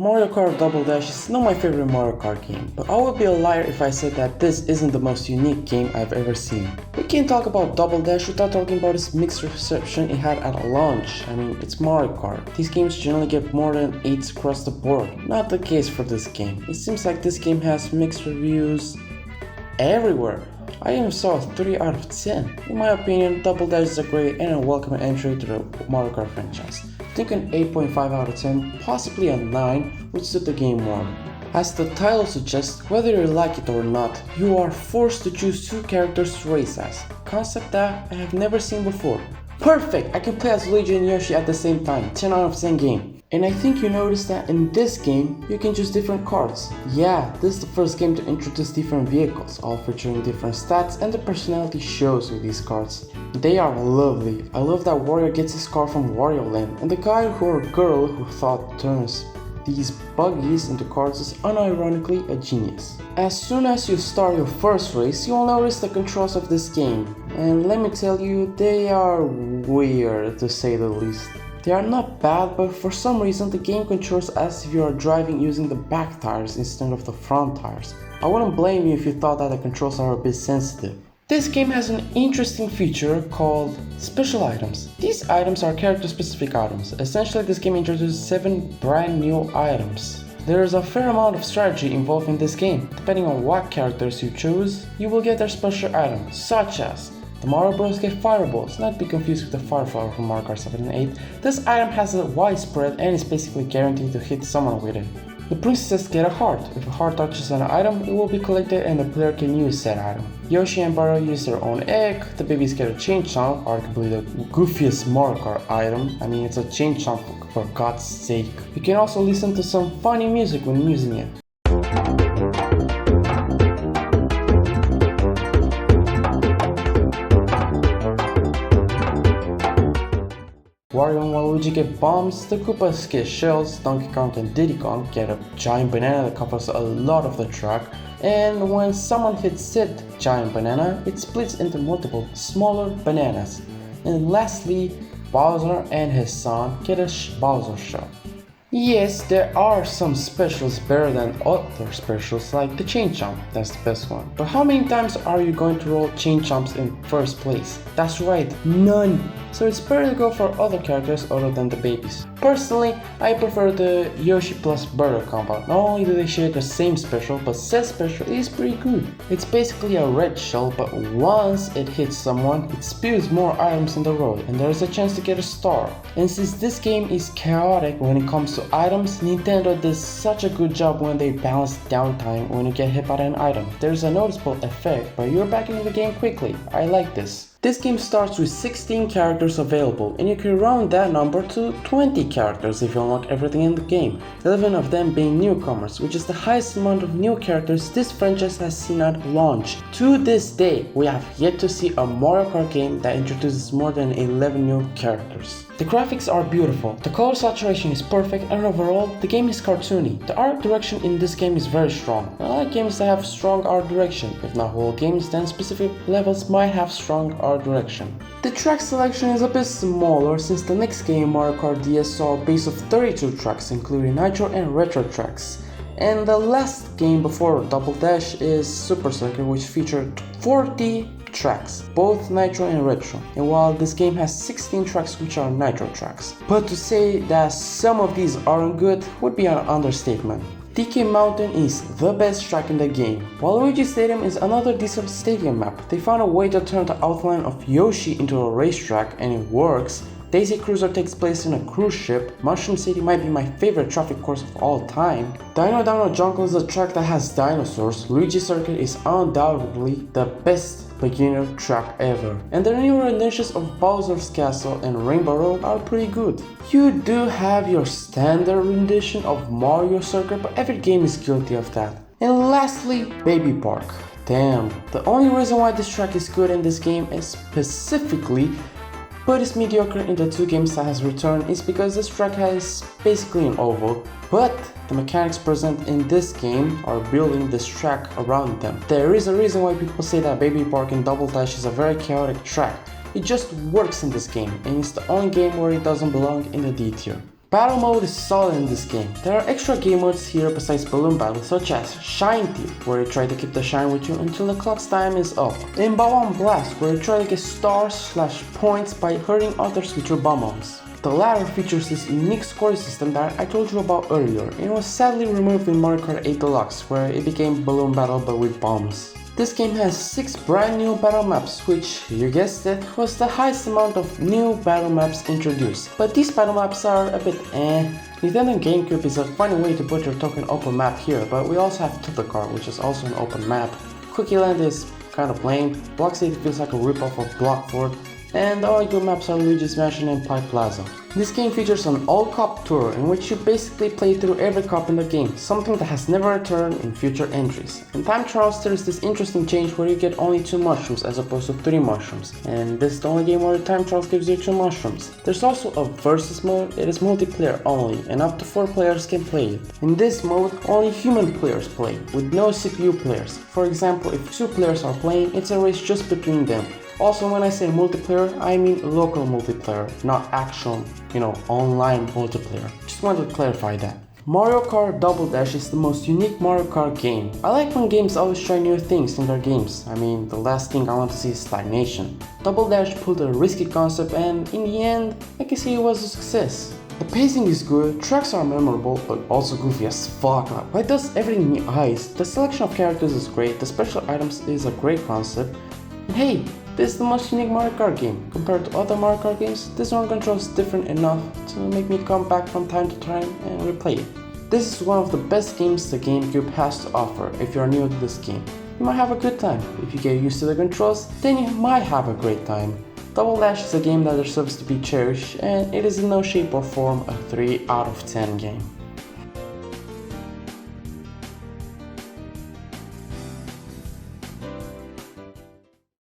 Mario Kart Double Dash is not my favorite Mario Kart game, but I would be a liar if I said that this isn't the most unique game I've ever seen. We can't talk about Double Dash without talking about its mixed reception it had at launch. I mean, it's Mario Kart. These games generally get more than 8s across the board. Not the case for this game. It seems like this game has mixed reviews everywhere. I even saw a 3 out of 10. In my opinion, Double Dash is a great and a welcome entry to the Mario Kart franchise. I think an 8.5 out of 10, possibly a 9, would suit the game more. As the title suggests, whether you like it or not, you are forced to choose 2 characters to race as. Concept that I have never seen before. Perfect! I can play as Luigi and Yoshi at the same time. 10 out of 10 game. And I think you noticed that in this game, you can choose different karts. Yeah, this is the first game to introduce different vehicles, all featuring different stats, and the personality shows with these karts. They are lovely. I love that Wario gets his car from Wario Land, and the guy or girl who thought turns these buggies into karts is unironically a genius. As soon as you start your first race, you'll notice the controls of this game, and let me tell you, they are weird to say the least. They are not bad, but for some reason the game controls as if you are driving using the back tires instead of the front tires. I wouldn't blame you if you thought that the controls are a bit sensitive. This game has an interesting feature called special items. These items are character specific items. Essentially, this game introduces 7 brand new items. There is a fair amount of strategy involved in this game. Depending on what characters you choose, you will get their special items, such as the Mario Bros get fireballs, not to be confused with the Fireflower from Mario Kart 7 and 8. This item has a wide spread and is basically guaranteed to hit someone with it. The princesses get a heart. If a heart touches an item, it will be collected and the player can use said item. Yoshi and Mario use their own egg. The babies get a chain chomp, arguably the goofiest Mario Kart item. I mean, it's a chain chomp for God's sake. You can also listen to some funny music when using it. Wario and Waluigi get bombs, the Koopas get shells, Donkey Kong and Diddy Kong get a giant banana that covers a lot of the track, and when someone hits said giant banana, it splits into multiple smaller bananas. And lastly, Bowser and his son get a Bowser shell. Yes, there are some specials better than other specials like the chain chomp, that's the best one. But how many times are you going to roll chain chomps in first place? That's right, none! So it's better to go for other characters other than the babies. Personally, I prefer the Yoshi plus Birdo combo. Not only do they share the same special, but said special is pretty good. It's basically a red shell, but once it hits someone, it spews more items in the road, and there is a chance to get a star. And since this game is chaotic when it comes to items, Nintendo does such a good job when they balance downtime when you get hit by an item. There's a noticeable effect, but you're back into the game quickly. I like this. This game starts with 16 characters available, and you can round that number to 20 characters if you unlock everything in the game, 11 of them being newcomers, which is the highest amount of new characters this franchise has seen at launch. To this day, we have yet to see a Mario Kart game that introduces more than 11 new characters. The graphics are beautiful, the color saturation is perfect, and overall, the game is cartoony. The art direction in this game is very strong. I like games that have strong art direction. If not whole games, then specific levels might have strong art direction. The track selection is a bit smaller since the next game, Mario Kart DS, saw a base of 32 tracks, including Nitro and Retro tracks. And the last game before Double Dash is Super Circuit, which featured 40 tracks, both Nitro and Retro, and while this game has 16 tracks which are Nitro tracks. But to say that some of these aren't good would be an understatement. DK Mountain is the best track in the game, while Luigi Stadium is another decent stadium map. They found a way to turn the outline of Yoshi into a racetrack and it works. Daisy Cruiser takes place in a cruise ship. Mushroom City might be my favorite traffic course of all time. Dino Dino Jungle is a track that has dinosaurs. Luigi Circuit is undoubtedly the best beginner track ever. And the new renditions of Bowser's Castle and Rainbow Road are pretty good. You do have your standard rendition of Mario Circuit, but every game is guilty of that. And lastly, Baby Park. Damn, the only reason why this track is good in this game is specifically but it's mediocre in the 2 games that has returned is because this track is basically an oval, but the mechanics present in this game are building this track around them. There is a reason why people say that Baby Park in Double Dash is a very chaotic track. It just works in this game, and it's the only game where it doesn't belong in the D tier. Battle mode is solid in this game. There are extra game modes here besides balloon battle, such as Shine Thief, where you try to keep the shine with you until the clock's time is up, and Bomb Blast, where you try to get stars/points by hurting others with your bombs. The latter features this unique scoring system that I told you about earlier, and was sadly removed in Mario Kart 8 Deluxe, where it became balloon battle but with bombs. This game has 6 brand new battle maps, which, you guessed it, was the highest amount of new battle maps introduced. But these battle maps are a bit Nintendo GameCube is a funny way to put your token open map here, but we also have Kart, which is also an open map. Quickie Land is kind of lame, Block City feels like a ripoff of Block Fort, and the only good maps are Luigi's Mansion and Pie Plaza. This game features an all-cup tour in which you basically play through every cup in the game, something that has never returned in future entries. In Time Trials there is this interesting change where you get only 2 mushrooms as opposed to 3 mushrooms, and this is the only game where Time Trials gives you 2 mushrooms. There's also a versus mode. It is multiplayer only, and up to 4 players can play it. In this mode, only human players play, with no CPU players. For example, if 2 players are playing, it's a race just between them. Also, when I say multiplayer, I mean local multiplayer, not actual, online multiplayer. Just wanted to clarify that. Mario Kart Double Dash is the most unique Mario Kart game. I like when games always try new things in their games. I mean, the last thing I want to see is stagnation. Double Dash pulled a risky concept and in the end, I can see it was a success. The pacing is good, tracks are memorable, but also goofy as fuck. Why does everything need ice? The selection of characters is great, the special items is a great concept. And hey, this is the most unique Mario Kart game. Compared to other Mario Kart games, this one controls different enough to make me come back from time to time and replay it. This is one of the best games the GameCube has to offer if you are new to this game. You might have a good time. If you get used to the controls, then you might have a great time. Double Dash is a game that deserves to be cherished, and it is in no shape or form a 3 out of 10 game.